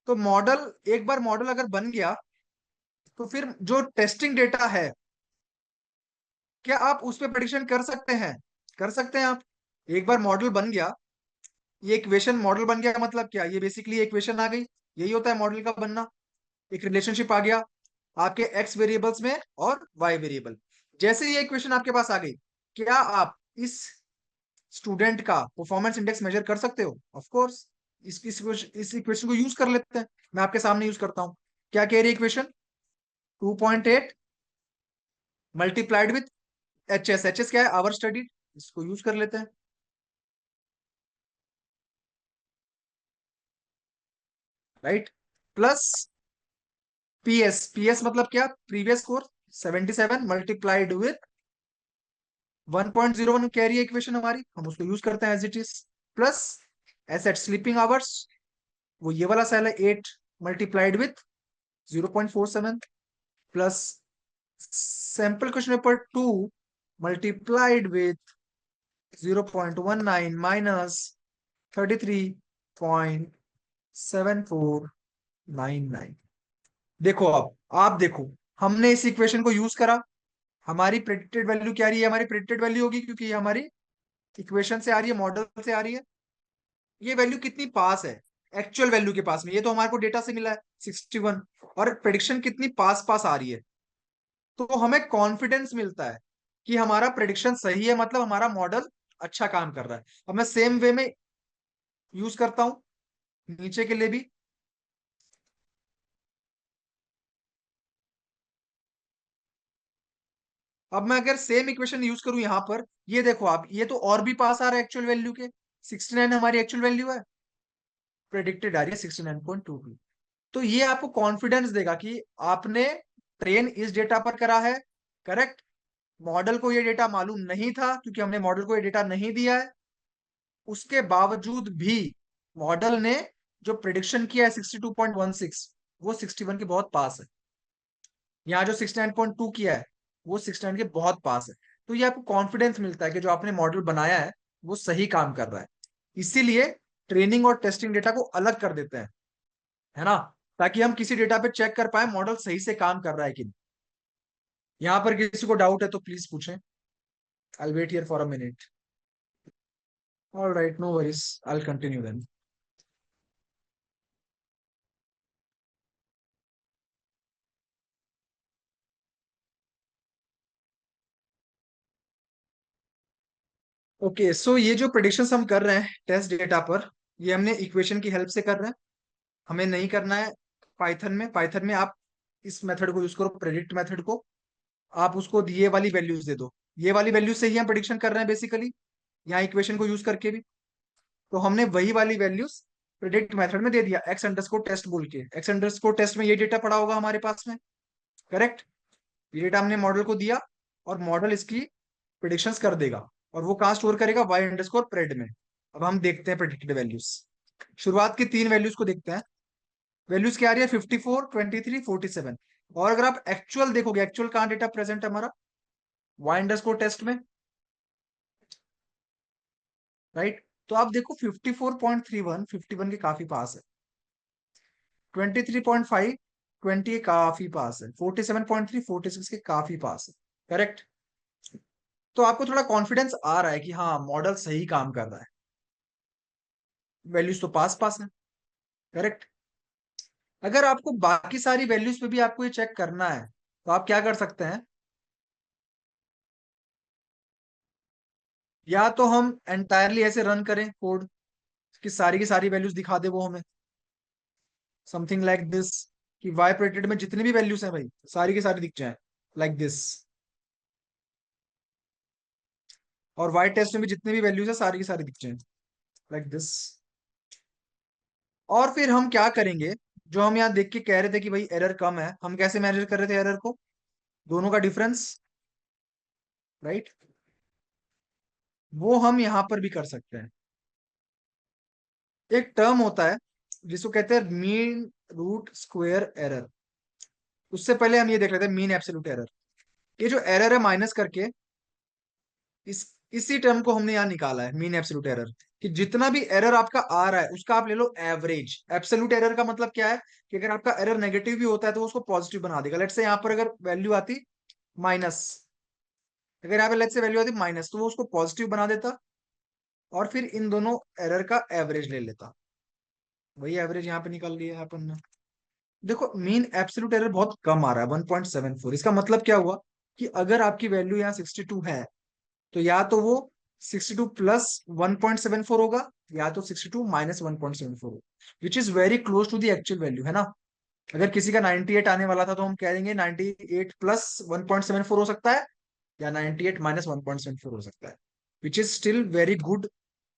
तो मॉडल, एक बार मॉडल अगर बन गया, तो फिर जो टेस्टिंग डेटा है, क्या आप उस पर प्रेडिक्शन कर सकते हैं? कर सकते हैं आप। एक बार मॉडल बन गया, ये इक्वेशन मॉडल बन गया मतलब क्या? ये बेसिकली इक्वेशन आ गई। यही होता है मॉडल का बनना। एक रिलेशनशिप आ गया आपके एक्स वेरिएबल्स में और वाई वेरिएबल। जैसे ये इक्वेशन आपके पास आ गई, क्या आप इस स्टूडेंट का परफॉर्मेंस इंडेक्स मेजर कर सकते हो? Of course. इस इक्वेशन को यूज कर लेते हैं। मैं आपके सामने यूज करता हूं। क्या कह रही है equation? 2.8 multiplied with H S. H S क्या है? Our studied. इसको यूज कर लेते हैं, राइट? Plus PS. पीएस मतलब क्या? प्रीवियस कोर्स। 77 मल्टीप्लाइड विथ 1.01 कैरी इक्वेशन हमारी, हम उसको यूज करते हैं एज इट इज। प्लस एसेट स्लीपिंग आवर्स, वो ये वाला सेल है, 8 multiplied with 0.47। Plus sample question paper 2 multiplied with 0.19 minus 33.7499। देखो, आप देखो, हमने इस इक्वेशन को यूज करा। हमारी प्रेडिक्टेड वैल्यू क्या रही है? हमारी प्रेडिक्टेड वैल्यू होगी, क्योंकि ये हमारी इक्वेशन से आ रही है, मॉडल से आ रही है। ये वैल्यू कितनी पास है एक्चुअल वैल्यू के पास में? ये तो हमारे को डेटा से मिला है 61, और प्रेडिक्शन कितनी पास पास आ रही है। तो हमें कॉन्फिडेंस मिलता है कि हमारा प्रेडिक्शन सही है, मतलब हमारा मॉडल अच्छा काम कर रहा है। अब मैं सेम वे में यूज करता हूं नीचे के लिए भी। अब मैं अगर सेम इक्वेशन यूज करूं यहाँ पर, ये देखो आप, ये तो और भी पास आ रहा है एक्चुअल वैल्यू के। 69 हमारी एक्चुअल वैल्यू है, प्रेडिक्टेड आ रही है 69.22। तो ये आपको कॉन्फिडेंस देगा कि आपने ट्रेन इस डेटा पर करा है, करेक्ट। मॉडल को ये डेटा मालूम नहीं था क्योंकि हमने मॉडल को ये डेटा नहीं दिया है, उसके बावजूद भी मॉडल ने जो प्रिडिक्शन किया है 62.16, वो 61 के बहुत पास है। यहाँ जो 69.2 किया है वो 69 के बहुत पास है। तो ये आपको कॉन्फिडेंस मिलता है कि जो आपने मॉडल बनाया है वो सही काम कर रहा है। इसीलिए ट्रेनिंग और टेस्टिंग डेटा को अलग कर देते हैं, है ना, ताकि हम किसी डेटा पे चेक कर पाए मॉडल सही से काम कर रहा है कि नहीं। यहाँ पर किसी को डाउट है तो प्लीज पूछें। I wait here for a minute. All right, no worries, I continue then. Okay, so ये जो प्रेडिक्शंस हम कर रहे हैं टेस्ट डेटा पर, ये हमने इक्वेशन की हेल्प से कर रहे हैं। हमें नहीं करना है पाइथन में आप इस मेथड को यूज करो, प्रेडिक्ट मेथड को। आप उसको ये वाली वैल्यूज दे दो, ये वाली वैल्यूज से ही हम प्रेडिक्शन कर रहे हैं बेसिकली, यहाँ इक्वेशन को यूज करके भी। तो हमने वही वाली वैल्यूज प्रेडिक्ट मेथड में दे दिया, एक्स अंडरस्कोर टेस्ट बोल के। एक्स अंडरस्कोर टेस्ट में ये डेटा पड़ा होगा हमारे पास में, करेक्ट। ये डेटा हमने मॉडल को दिया और मॉडल इसकी प्रिडिक्शंस कर देगा, और वो कहाँ स्टोर करेगा, वाई अंडरस्कोर प्रेड में। अब हम देखते हैं प्रेडिक्टेड वैल्यूज। शुरुआत की तीन वैल्यूज को देखते हैं। वैल्यूज क्या आ रही है, 54, 23, 47। और अगर आप एक्चुअल देखोगे, एक्चुअल कहाँ डेटा प्रेजेंट है हमारा, वाई अंडरस्कोर टेस्ट में, राइट। तो आप देखो 54.31 51 के काफी पास है, 23.5 20 के काफी पास है, 47.3 46 के काफी पास है, करेक्ट। तो आपको थोड़ा कॉन्फिडेंस आ रहा है कि हाँ मॉडल सही काम कर रहा है, वैल्यूज तो पास पास है, करेक्ट। अगर आपको बाकी सारी वैल्यूज पे भी आपको ये चेक करना है तो आप क्या कर सकते हैं, या तो हम एंटायरली ऐसे रन करें कोड कि सारी की सारी वैल्यूज दिखा दे वो हमें, समथिंग लाइक दिस, कि वाई प्रेडिक्टेड में जितनी भी वैल्यूज हैं भाई सारी की सारी दिख जाए, लाइक दिस। और वाई टेस्ट में भी जितनी भी वैल्यूज है सारी की सारी दिख जाए, लाइक दिस। और फिर हम क्या करेंगे, जो हम यहाँ देख के कह रहे थे कि भाई एरर कम है, हम कैसे मेजर कर रहे थे एरर को, दोनों का डिफरेंस, राइट। वो हम यहां पर भी कर सकते हैं। एक टर्म होता है जिसको कहते हैं मीन रूट स्क्वायर एरर। उससे पहले हम ये देख लेते हैं मीन एब्सोल्यूट एरर। ये जो एरर है माइनस करके, इस इसी टर्म को हमने यहाँ निकाला है, मीन एब्सोल्यूट एरर। कि जितना भी एरर आपका आ रहा है उसका आप ले लो एवरेज। एब्सोल्यूट एरर का मतलब क्या है, कि अगर आपका एरर नेगेटिव भी होता है तो उसको पॉजिटिव बना देगा। लेट्स से यहाँ पर अगर वैल्यू आती माइनस, अगर यहाँ पे लेट्स से वैल्यू आती माइनस, तो वो उसको पॉजिटिव बना देता और फिर इन दोनों एरर का एवरेज ले लेता। वही एवरेज यहाँ पे निकाल लिया है अपन ने। देखो मीन एब्सोल्यूट एरर बहुत कम आ रहा है, 1.74। इसका मतलब क्या हुआ, कि अगर आपकी वैल्यू यहाँ 62 है तो या तो वो 62 प्लस 1.74 होगा, या तो 62 माइनस 1.74 होगा, which is very close to the actual value, है ना। अगर किसी का 98 आने वाला था तो हम कह देंगे 98 प्लस 1.74 हो सकता है, या 98 माइनस 1.74 हो सकता है, which is still very good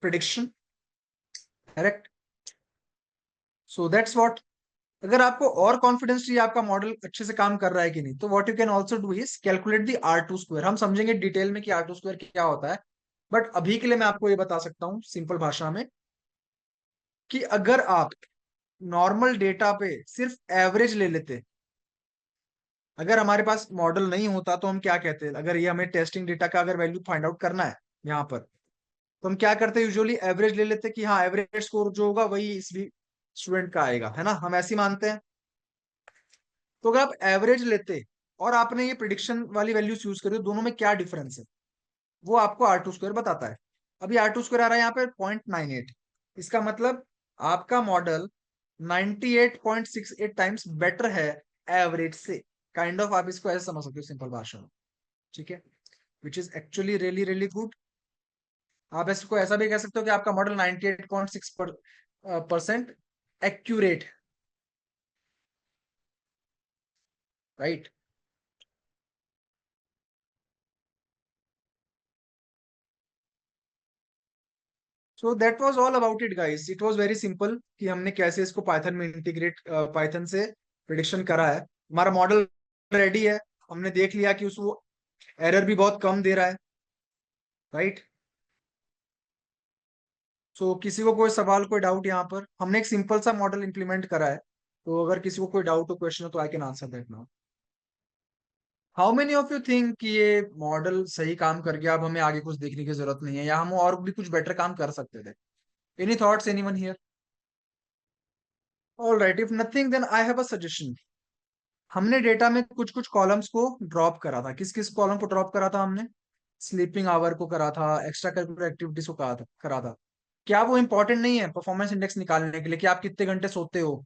prediction, correct. So that's what. अगर आपको और कॉन्फिडेंस चाहिए आपका मॉडल अच्छे से काम कर रहा है कि नहीं, तो what you can also do is calculate the R two square. हम समझेंगे डिटेल में कि आर टू स्क्वायर क्या होता है, बट अभी के लिए मैं आपको ये बता सकता हूँ सिंपल भाषा में, कि अगर आप नॉर्मल डेटा पे सिर्फ एवरेज ले लेते, अगर हमारे पास मॉडल नहीं होता तो हम क्या कहते हैं, अगर ये हमें टेस्टिंग डेटा का अगर वैल्यू फाइंड आउट करना है यहाँ पर, तो हम क्या करते हैं, यूजुअली एवरेज ले लेते कि हाँ एवरेज स्कोर जो होगा वही इस भी स्टूडेंट का आएगा, है ना, हम ऐसे ही मानते हैं। तो अगर आप एवरेज लेते और आपने ये प्रिडिक्शन वाली वैल्यूज यूज करी, तो दोनों में क्या डिफरेंस है वो आपको आर टू स्क्वायर बताता है। अभी आर टू स्क्वायर आ रहा है यहाँ पे 0.98। इसका मतलब आपका मॉडल 98.68 टाइम्स बेटर है एवरेज से। काइंड ऑफ आप इसको ऐसे समझ सकते हो सिंपल भाषा में, ठीक है, which is actually really really good. आप इसको ऐसा भी कह सकते हो कि आपका model 98.6 percent accurate, right. So that was all about it guys, it was very simple कि हमने कैसे इसको पाइथन में इंटीग्रेट, पाइथन से प्रिडिक्शन करा है। हमारा मॉडल रेडी है, हमने देख लिया कि उसको एरर भी बहुत कम दे रहा है, राइट। सो किसी को कोई सवाल, कोई डाउट? यहाँ पर हमने एक सिंपल सा मॉडल इंप्लीमेंट करा है, तो अगर किसी को कोई डाउट हो, क्वेश्चन हो, तो I can answer that now. How many of you think कि ये मॉडल सही काम कर गया, अब हमें आगे कुछ देखने की जरूरत नहीं है, या हम और भी कुछ बेटर काम कर सकते थे? Any thoughts, anyone here? All right, if nothing then I have a suggestion. हमने डेटा में कुछ कुछ कॉलम्स को ड्रॉप करा था। किस किस कॉलम को ड्रॉप करा था हमने? स्लीपिंग आवर को करा था, एक्स्ट्रा करिकुलर एक्टिविटीज को करा था। क्या वो इंपॉर्टेंट नहीं है परफॉर्मेंस इंडेक्स निकालने के लिए कि आप कितने घंटे सोते हो,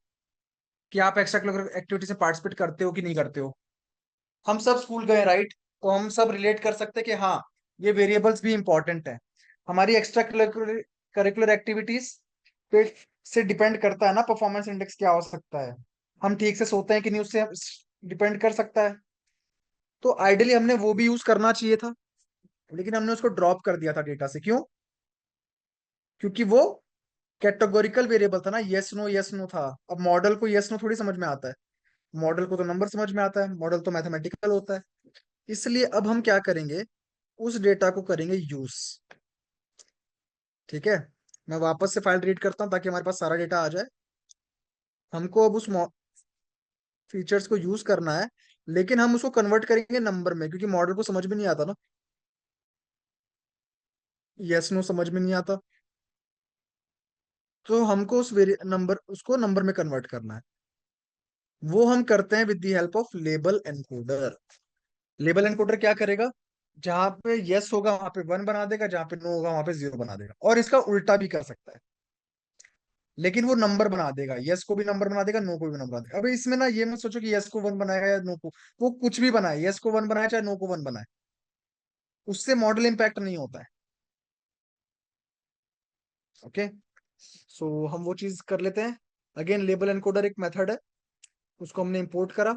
कि आप एक्स्ट्रा करिकुलर एक्टिविटी में पार्टिसिपेट करते हो कि नहीं करते हो? हम सब स्कूल गए, राइट, तो हम सब रिलेट कर सकते हैं कि हाँ, ये वेरिएबल्स भी इंपॉर्टेंट है। हमारी एक्स्ट्रा करिकुलर करिकुलर एक्टिविटीज पे से डिपेंड करता है ना परफॉर्मेंस इंडेक्स क्या हो सकता है। हम ठीक से सोते हैं कि नहीं, उससे डिपेंड कर सकता है। तो आइडियली हमने वो भी यूज करना चाहिए था, लेकिन हमने उसको ड्रॉप कर दिया था डेटा से। क्यों? क्योंकि वो कैटेगोरिकल वेरिएबल था ना, यस नो था। अब मॉडल को यस नो थोड़ी समझ में आता है, मॉडल को तो नंबर समझ में आता है, मॉडल तो मैथमेटिकल होता है। इसलिए अब हम क्या करेंगे, उस डेटा को करेंगे यूज। ठीक है, मैं वापस से फाइल रीड करता हूँ ताकि हमारे पास सारा डेटा आ जाए। हमको अब उस फीचर्स को यूज करना है, लेकिन हम उसको कन्वर्ट करेंगे नंबर में, क्योंकि मॉडल को समझ में नहीं आता ना, यस नो समझ में नहीं आता। तो हमको उस नंबर, उसको नंबर में कन्वर्ट करना है। वो हम करते हैं with the help of label encoder. Label encoder क्या करेगा? जहां पे यस होगा वहां पे वन बना देगा, जहां पे नो होगा वहां पे जीरो बना देगा, और इसका उल्टा भी कर सकता है। लेकिन वो नंबर बना देगा, यस को भी नंबर बना देगा, नो को भी नंबर बना देगा। अभी इसमें ना ये मत सोचो कि यस को वन बनाएगा या नो को, वो कुछ भी बनाए, यस को वन बनाए चाहे नो को वन बनाए, उससे मॉडल इंपैक्ट नहीं होता है। ओके, सो हम वो चीज कर लेते हैं। अगेन, लेबल एनकोडर एक मेथड है, उसको हमने इंपोर्ट करा,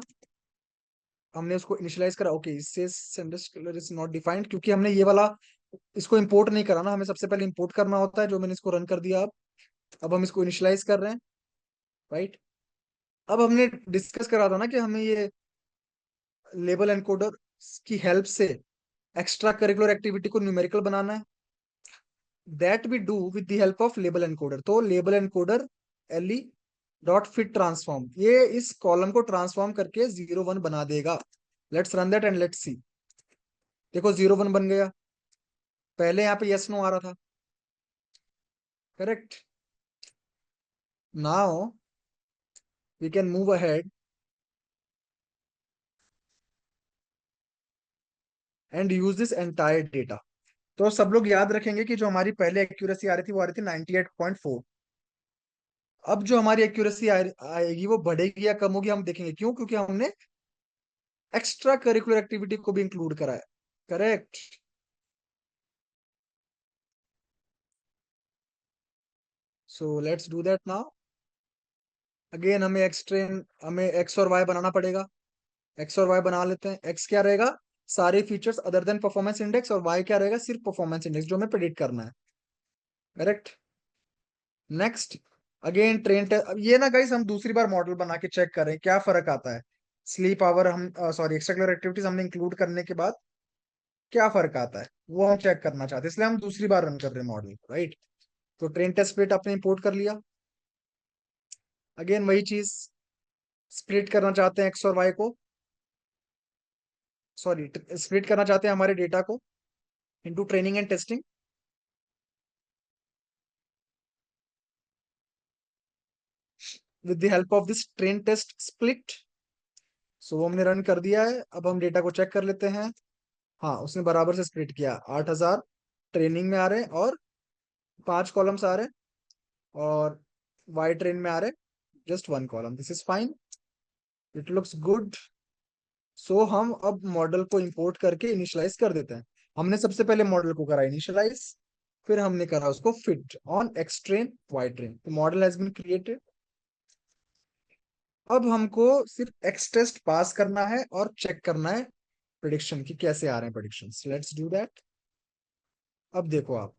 हमने उसको इनिशियलाइज करा। ओके, इससे senders colour is not defined, क्योंकि हमने ये वाला इसको इंपोर्ट नहीं करा ना, हमें सबसे पहले इंपोर्ट करना होता है, जो मैंने इसको रन कर दिया। अब हम इसको इनिशियलाइज कर रहे हैं, राइट। अब हमने डिस्कस करा था ना कि हमें ये लेबल एनकोडर की हेल्प से एक्स्ट्रा करिकुलर एक्टिविटी को न्यूमेरिकल बनाना है। That we do with the help of label encoder. तो label encoder LE dot fit transform, ये इस कॉलम को ट्रांसफॉर्म करके 0 1 बना देगा। Let's run that and let's see. देखो 0 1 बन गया, पहले यहाँ पे यस नो आ रहा था, correct. Now we can move ahead and use this entire data. तो सब लोग याद रखेंगे कि जो हमारी पहले एक्यूरेसी आ रही थी वो आ रही थी 98.4। अब जो हमारी एक्यूरेसी आएगी वो बढ़ेगी या कम होगी, हम देखेंगे। क्यों? क्योंकि हमने एक्स्ट्रा करिकुलर एक्टिविटी को भी इंक्लूड करा है, correct. So let's do that now. Again हमें एक्स और वाई बनाना पड़ेगा। एक्स और वाई बना लेते हैं। एक्स क्या रहेगा? सारे features other than performance index, और वाई क्या रहेगा? सिर्फ परफॉर्मेंस इंडेक्स जो हमें प्रेडिक्ट करना है, correct. Next, again train test. अब ये ना गाइस, हम दूसरी बार मॉडल बना के चेक करें क्या फर्क आता है। स्लीप आवर हम सॉरी एक्स्ट्रा एक्टिविटीज हमने इंक्लूड करने के बाद क्या फर्क आता है, वो हम चेक करना चाहते हैं, इसलिए हम दूसरी बार रन कर रहे हैं मॉडल, राइट। तो ट्रेन टेस्ट स्प्लिट आपने इंपोर्ट कर लिया। अगेन वही चीज, स्प्लिट करना चाहते हैं एक्स और वाई को, सॉरी स्प्लिट करना चाहते हैं हमारे डेटा को into training and testing with the help of this train test split. So वो हमने रन कर दिया है। अब हम डेटा को चेक कर लेते हैं। हाँ, उसने बराबर से स्प्लिट किया, 8,000 ट्रेनिंग में आ रहे हैं और 5 कॉलम्स आ रहे हैं, और वाई ट्रेन में आ रहे हैं just 1 column. This is fine, it looks good. So हम अब मॉडल को इंपोर्ट करके इनिशियलाइज कर देते हैं। हमने सबसे पहले मॉडल को करा इनिशियलाइज, फिर हमने करा उसको fit on X train Y train. तो मॉडल हैज बीन क्रिएटेड। अब हमको सिर्फ एक्स टेस्ट पास करना है और चेक करना है प्रिडिक्शन की कैसे आ रहे हैं प्रिडिक्शन। Let's do that. अब देखो आप,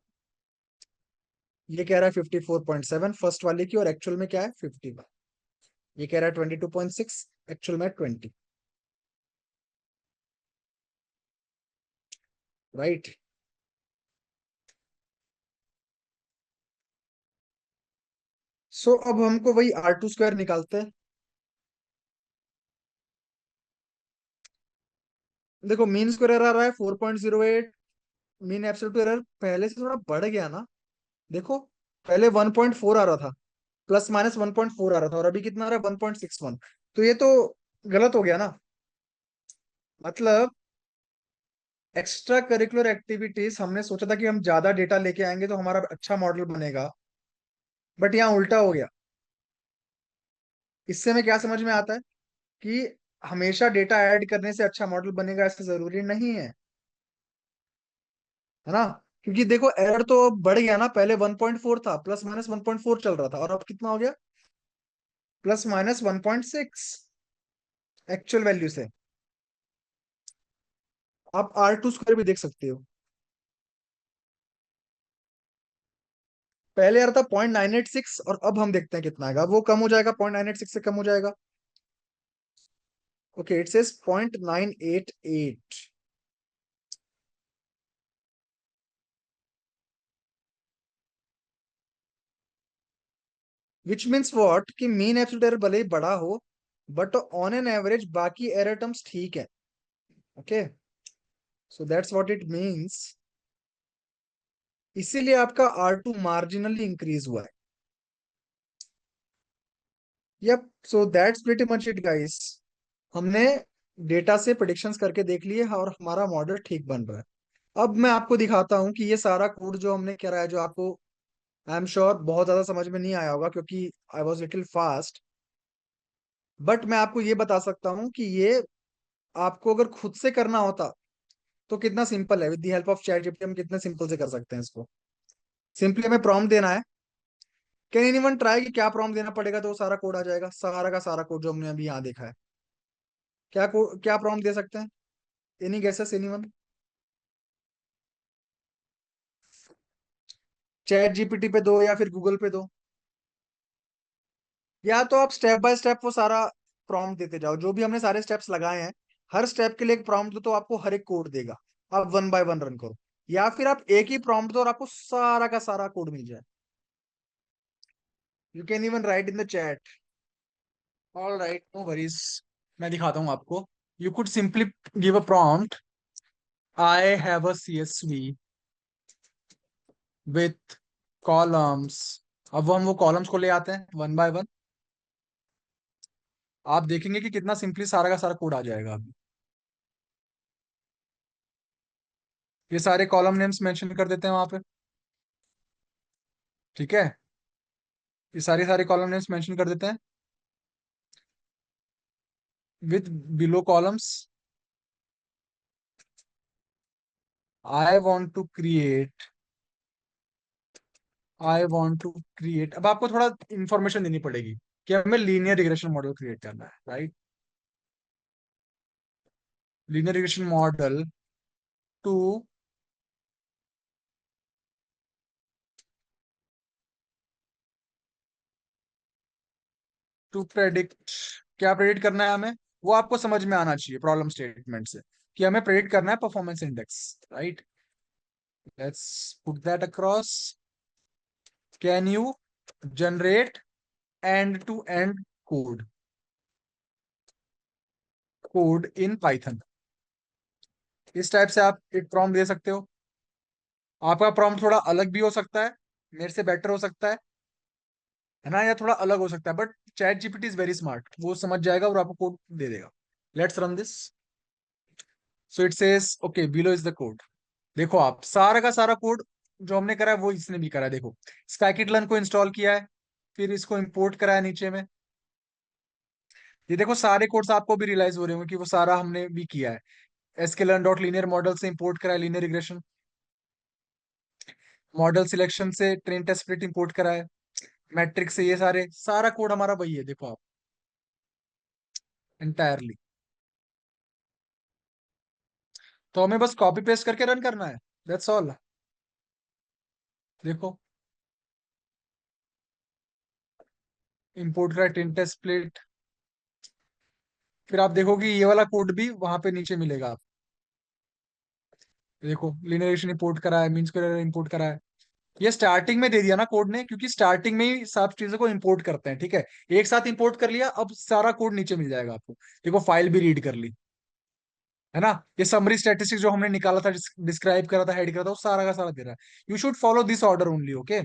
ये कह रहा है 54.7 फर्स्ट वाले की, और एक्चुअल में क्या है 51। ये कह रहा है 22.6, एक्चुअल में 20। राइट। सो अब हमको वही R2 स्क्वायर निकालते हैं। देखो मीन स्क्वायर एरर आ रहा है 4.08। मीन एब्सोल्यूट एरर पहले से थोड़ा बढ़ गया ना। देखो पहले 1.4 आ रहा था, प्लस माइनस 1.4 आ रहा था, और अभी कितना आ रहा है 1.61। तो ये तो गलत हो गया ना। मतलब एक्स्ट्रा करिकुलर एक्टिविटीज हमने सोचा था कि हम ज्यादा डेटा लेके आएंगे तो हमारा अच्छा मॉडल बनेगा, बट यहाँ उल्टा हो गया। इससे हमें क्या समझ में आता है कि हमेशा डेटा ऐड करने से अच्छा मॉडल बनेगा ऐसा जरूरी नहीं है ना। क्योंकि देखो एरर तो अब बढ़ गया ना, पहले 1.4 था, प्लस माइनस 1.4 चल रहा था, और अब कितना हो गया प्लस माइनस 1.6 एक्चुअल वैल्यू से। आप R2 स्क्वायर भी देख सकते हो, पहले यार था 0.986, और अब हम देखते हैं कितना आएगा। वो कम हो जाएगा, 0.986 से कम हो जाएगा। Okay, it says 0.988। Which means what कि मीन एब्सोल्यूट एरर भले ही बड़ा हो, बट ऑन एन एवरेज बाकी एरर टर्म्स ठीक है। Okay, so that's what it means. इसीलिए आपका R2 मार्जिनली इंक्रीज हुआ है। Yup, so that's pretty much it guys. हमने डेटा से प्रिडिक्शंस करके देख लिए और हमारा मॉडल ठीक बन रहा है। अब मैं आपको दिखाता हूँ कि ये सारा कोड जो हमने करा है, जो आपको आई एम श्योर बहुत ज्यादा समझ में नहीं आया होगा क्योंकि I was little fast, but मैं आपको ये बता सकता हूँ कि ये आपको अगर खुद से करना होता तो कितना सिंपल है। With the help of chat GPT हम कितने सिंपल से कर सकते हैं इसको। सिंपली हमें प्रॉम्प्ट देना है। कैन एनीवन ट्राई कि क्या प्रॉम्प्ट देना पड़ेगा तो वो सारा कोड आ जाएगा, सारा का सारा कोड जो हमने अभी यहाँ देखा है। क्या प्रॉम्प्ट दे सकते हैं? Any guesses anyone? Chat GPT पे दो या फिर गूगल पे दो, या तो आप स्टेप बाय स्टेप वो सारा प्रॉम्प्ट देते जाओ। जो भी हमने सारे स्टेप्स लगाए हैं, हर स्टेप के लिए एक प्रॉम्प्ट दो तो आपको हर एक कोड देगा। आप वन बाय वन रन करो, या फिर आप एक ही प्रॉम्प्ट दो और आपको सारा का सारा कोड मिल जाए। You can even write in the chat. All right, no worries. मैं दिखाता हूँ आपको। You could simply give a prompt, I have a CSV with columns. अब हम वो कॉलम्स को ले आते हैं वन बाय वन। आप देखेंगे कि कितना सिंपली सारा का सारा कोड आ जाएगा अभी। ये सारे कॉलम नेम्स मेंशन कर देते हैं वहां पे। ठीक है, ये सारे कॉलम नेम्स मेंशन कर देते हैं with below columns. I want to create I want to create अब आपको थोड़ा इंफॉर्मेशन देनी पड़ेगी कि हमें लीनियर रिग्रेशन मॉडल क्रिएट करना है, right? Linear regression model to to predict. क्या प्रेडिक्ट करना है हमें? वो आपको समझ में आना चाहिए प्रॉब्लम स्टेटमेंट से, कि हमें प्रेडिक्ट करना है performance index, right? Let's put that across. Can you generate end to end code in Python? इस टाइप से आप एक प्रॉम्प्ट दे सकते हो। आपका प्रॉम्प्ट थोड़ा अलग भी हो सकता है, मेरे से बेटर हो सकता है ना, या थोड़ा अलग हो सकता है, but chat GPT is very smart, वो समझ जाएगा और आपको कोड दे देगा। Let's run this. So it says okay below is the code. देखो आप सारा का सारा कोड जो हमने करा है वो इसने भी करा है। देखो स्कैकिटलन को इंस्टॉल किया है, फिर इसको इंपोर्ट करा है नीचे में। ये देखो सारे कोड्स आपको भी रियलाइज हो रहे होंगे कि वो सारा हमने भी किया है। sklearn डॉट लीनियर मॉडल से इंपोर्ट करा है लीनियर रिग्रेशन, मॉडल सिलेक्शन से ट्रेन टेस्ट स्प्लिट इंपोर्ट करा है, मैट्रिक्स से ये सारा कोड हमारा वही है। देखो आप एंटायरली। तो हमें बस कॉपी पेस्ट करके रन करना है, दैट्स ऑल। देखो इंपोर्ट करा टिंट स्प्लिट, फिर आप देखोगे ये वाला कोड भी वहां पे नीचे मिलेगा आप देखो, लिनियरेशन इंपोर्ट करा है, मीन स्क्वेयर इंपोर्ट करा है। ये स्टार्टिंग में दे दिया ना कोड ने, क्योंकि स्टार्टिंग में ही सब चीजों को इंपोर्ट करते हैं, ठीक है। एक साथ इंपोर्ट कर लिया, अब सारा कोड नीचे मिल जाएगा आपको। देखो फाइल भी रीड कर ली, है ना। ये समरी स्टैटिस्टिक्स जो हमने निकाला था, डिस्क्राइब करा था, हेड करा था, वो सारा का सारा दे रहा है। You should follow this order only, okay,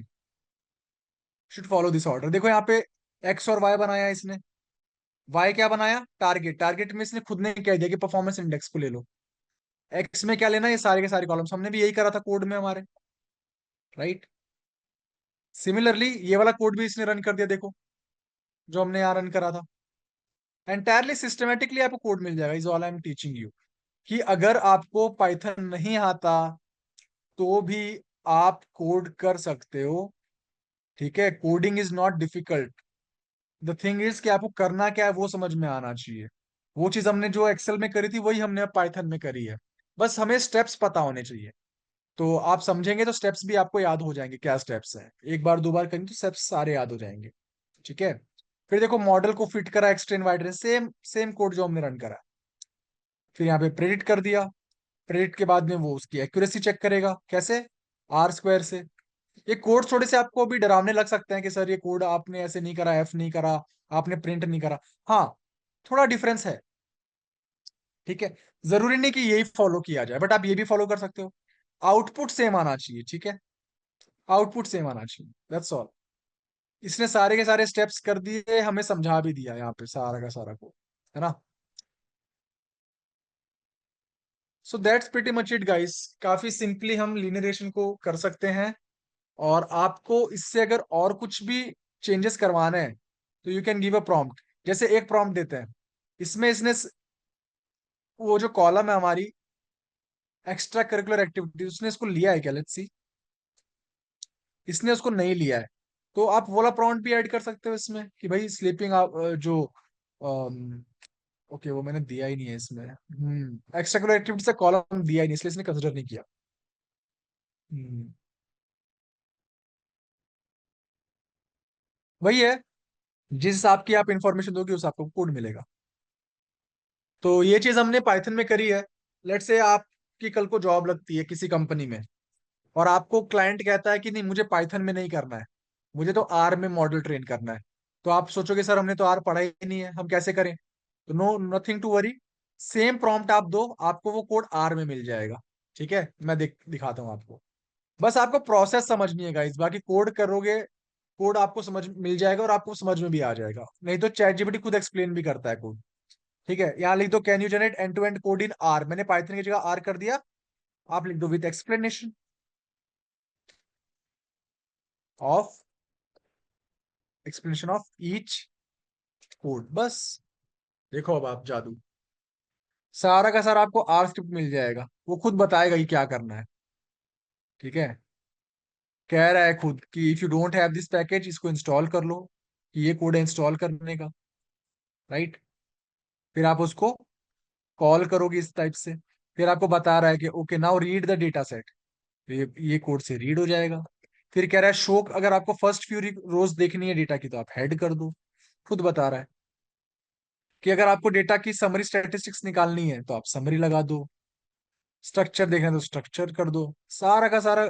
should follow this order. देखो यहाँ पे एक्स और वाई बनाया है इसने। वाई क्या बनाया, टारगेट। टारगेट में इसने खुद ने कह दिया कि परफॉर्मेंस इंडेक्स को ले लो। एक्स में क्या लेना है, ये सारे के सारे कॉलम्स, हमने भी यही करा था कोड में हमारे, राइट। सिमिलरली ये वाला कोड भी इसने रन कर दिया, देखो जो हमने यहाँ रन करा था। एंटायरली सिस्टमेटिकली आपको कोड मिल जाएगा, is all I am teaching you. कि अगर आपको पाइथन नहीं आता तो भी आप कोड कर सकते हो, ठीक है। Coding is not difficult, the thing is कि आपको करना क्या है वो समझ में आना चाहिए। वो चीज हमने जो एक्सेल में करी थी वही हमने अब पाइथन में करी है। बस हमें स्टेप्स पता होने चाहिए। तो आप समझेंगे तो स्टेप्स भी आपको याद हो जाएंगे, क्या स्टेप्स है। एक बार दो बार करेंगे तो स्टेप्स सारे याद हो जाएंगे, ठीक है। फिर देखो मॉडल को फिट करा, extend wide, same same code जो हमने रन करा। फिर यहाँ पे प्रेडिक्ट कर दिया। प्रेडिक्ट के बाद में वो उसकी एक्यूरेसी चेक करेगा, कैसे, आर स्क्वायर से। ये कोड थोड़े से आपको भी डरावने लग सकते हैं कि सर ये कोड आपने ऐसे नहीं करा, एफ नहीं करा, आपने प्रिंट नहीं करा। हाँ, थोड़ा डिफरेंस है, ठीक है। जरूरी नहीं कि यही फॉलो किया जाए, बट आप ये भी फॉलो कर सकते हो। आउटपुट सेम आना चाहिए, ठीक है। आउटपुट सेम आना चाहिए, दैट्स ऑल। इसने सारे के सारे स्टेप्स कर दिए, हमें समझा भी दिया यहाँ पे सारा का सारा कोड, है ना। सो that's pretty much it guys. काफी सिंपली हम लीनियरेशन को कर सकते हैं। और आपको इससे अगर और कुछ भी चेंजेस करवाने हैं तो you can give a prompt. जैसे एक प्रॉम्प्ट देते हैं, इसमें इसने वो जो कॉलम है हमारी एक्स्ट्रा करिकुलर एक्टिविटी, उसने इसको लिया है क्या, लेट्स सी। इसने उसको नहीं लिया है, तो आप वो वाला प्रॉम्प्ट भी ऐड कर सकते हो इसमें कि भाई स्लीपिंग जो ओके, वो मैंने दिया ही नहीं है इसमें। एक्स्ट्रा करिकुलर एक्टिविटी से कॉलम दिया ही नहीं, इसलिए इसने कंसिडर नहीं किया। हम्म, वही है, जिस हिसाब की आप इंफॉर्मेशन दोगे उस आपको कोड मिलेगा। तो ये चीज हमने पाइथन में करी है। लेट से आपकी कल को जॉब लगती है किसी कंपनी में, और आपको क्लाइंट कहता है कि नहीं मुझे पाइथन में नहीं करना है, मुझे तो आर में मॉडल ट्रेन करना है। तो आप सोचोगे सर हमने तो आर पढ़ा ही नहीं है, हम कैसे करें। तो no, nothing to worry. Same prompt आप दो, आपको वो कोड आर में मिल जाएगा, ठीक है। मैं दिखाता हूँ आपको। बस आपको प्रोसेस समझनी है गाइस, बाकी कोड करोगे, कोड आपको समझ मिल जाएगा और आपको समझ में भी आ जाएगा। नहीं तो चैट जीपीटी खुद एक्सप्लेन भी करता है कोड, ठीक है। यहाँ लिख दो can you generate end to end code in R, मैंने पाइथन की जगह आर कर दिया। आप लिख दो with explanation of, explanation of each code, बस। देखो अब आप जादू, सारा का सारा आपको आर स्क्रिप्ट मिल जाएगा, वो खुद बताएगा ही क्या करना है, ठीक है। कह रहा है खुद कि if you don't have this package, इसको इंस्टॉल कर लो, कि ये कोड है इंस्टॉल करने का, राइट। फिर आप उसको कॉल करोगे इस टाइप से। फिर आपको बता रहा है कि okay now read the data set, ये कोड से रीड हो जाएगा। फिर कह रहा है शो, अगर आपको फर्स्ट फ्यू रोज देखनी है डेटा की तो आप हेड कर दो, खुद बता रहा है। कि अगर आपको डेटा की समरी स्टैटिस्टिक्स निकालनी है तो आप समरी लगा दो, स्ट्रक्चर देखना है तो स्ट्रक्चर कर दो, सारा का सारा।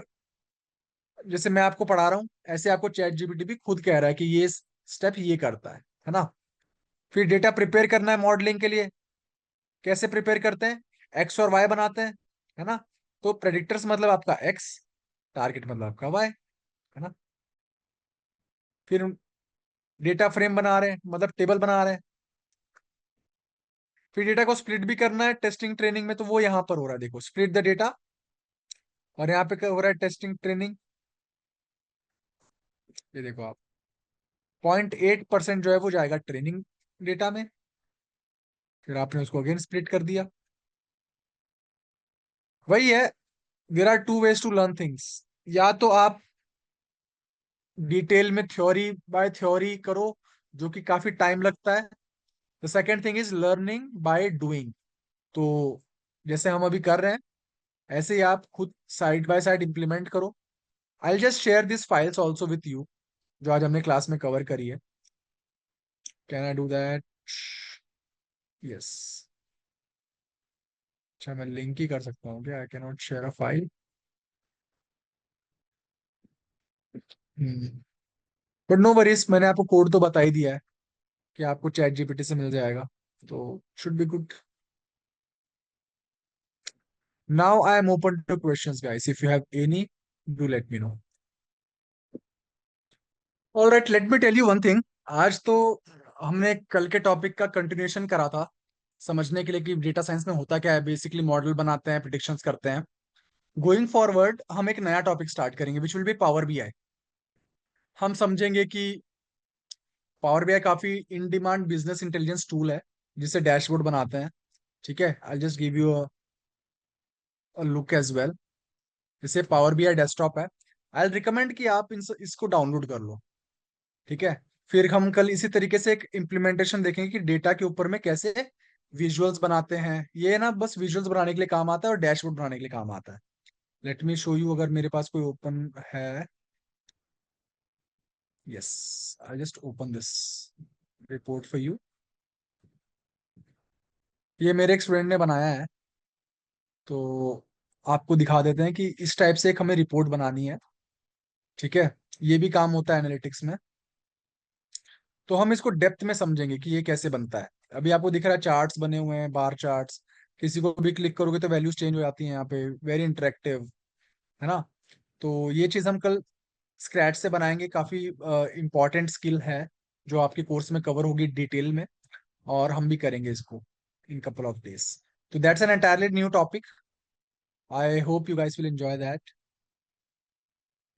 जैसे मैं आपको पढ़ा रहा हूँ ऐसे आपको चैट जीपीटी भी खुद कह रहा है कि ये स्टेप ये करता है ना। फिर डेटा प्रिपेयर करना है मॉडलिंग के लिए, कैसे प्रिपेयर करते हैं, एक्स और वाई बनाते हैं, है ना। तो प्रेडिक्टर्स मतलब आपका एक्स, टारगेट मतलब आपका वाई, है ना। फिर डेटा फ्रेम बना रहे हैं, मतलब टेबल बना रहे हैं। फिर डेटा को स्प्लिट भी करना है टेस्टिंग ट्रेनिंग में, तो वो यहाँ पर हो रहा है, देखो स्प्लिट द डेटा। और यहाँ पे क्या हो रहा है, टेस्टिंग ट्रेनिंग। ये देखो आप, 0.8% जो है वो जाएगा ट्रेनिंग डेटा में। फिर आपने उसको अगेन स्प्लिट कर दिया। वही है, there are two ways to learn things. या तो आप डिटेल में थ्योरी बाय थ्योरी करो, जो कि काफी टाइम लगता है। The second thing is learning by doing. तो जैसे हम अभी कर रहे हैं, ऐसे ही आप खुद साइड बाय साइड इंप्लीमेंट करो। I just share this files also with you, जो आज हमने क्लास में कवर करी है। Can I do that? Yes. अच्छा, मैं लिंक ही कर सकता हूँ क्या? I cannot share a file. But no worries, मैंने आपको कोड तो बता ही दिया है कि आपको चैट जीपीटी से मिल जाएगा, तो should be good. Now I am open to questions guys, if you have any, do let me know. Alright, let me tell you one thing. आज तो हमने कल के टॉपिक का कंटिन्यूएशन करा था, समझने के लिए कि डेटा साइंस में होता क्या है. बेसिकली मॉडल बनाते हैं, प्रिडिक्शंस करते हैं. गोइंग फॉरवर्ड हम एक नया टॉपिक स्टार्ट करेंगे which will be power BI. हम समझेंगे कि पावर बीआई काफी in demand business intelligence tool है जिससे डैशबोर्ड बनाते हैं. ठीक है, I just give you look as well. जैसे पावर बीआई डेस्कटॉप है, आई रिकमेंड कि आप इसको डाउनलोड कर लो. ठीक है, फिर हम कल इसी तरीके से एक इम्प्लीमेंटेशन देखेंगे कि डेटा के ऊपर में कैसे विजुअल्स बनाते हैं. ये ना बस विजुअल्स बनाने के लिए काम आता है और डैशबोर्ड बनाने के लिए काम आता है. लेट मी शो यू, अगर मेरे पास कोई ओपन है. Yes, I just open this report for you. ये मेरे एक स्टूडेंट ने बनाया है, तो आपको दिखा देते हैं कि इस टाइप से एक हमें रिपोर्ट बनानी है. ठीक है, ये भी काम होता है एनालिटिक्स में. तो हम इसको डेप्थ में समझेंगे कि ये कैसे बनता है. अभी आपको दिख रहा है चार्ट्स बने हुए हैं, बार चार्ट्स. किसी को भी क्लिक करोगे तो वैल्यूज चेंज हो जाती हैं यहाँ पे. वेरी इंटरेक्टिव है ना. तो ये चीज हम कल स्क्रैच से बनाएंगे. काफी इंपॉर्टेंट स्किल है जो आपके कोर्स में कवर होगी डिटेल में, और हम भी करेंगे इसको इन कपल ऑफ डेज. तो that's an entirely new topic. I hope you guys will enjoy that.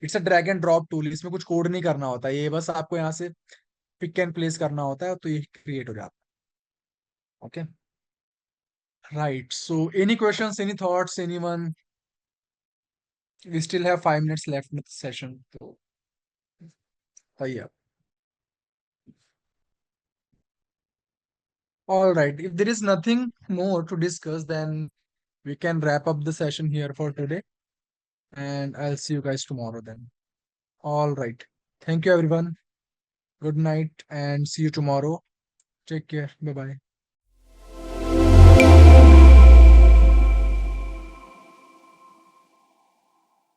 It's a drag and drop tool, इसमें कुछ कोड नहीं करना होता. ये बस आपको यहाँ से पिक एंड प्लेस करना होता है तो ये क्रिएट हो जाता है. Okay, right. So any questions, any thoughts, anyone? We still have 5 minutes left in the session. So yeah. All right. If there is nothing more to discuss, then we can wrap up the session here for today. And I'll see you guys tomorrow then. All right. Thank you, everyone. Good night and see you tomorrow. Take care. Bye bye.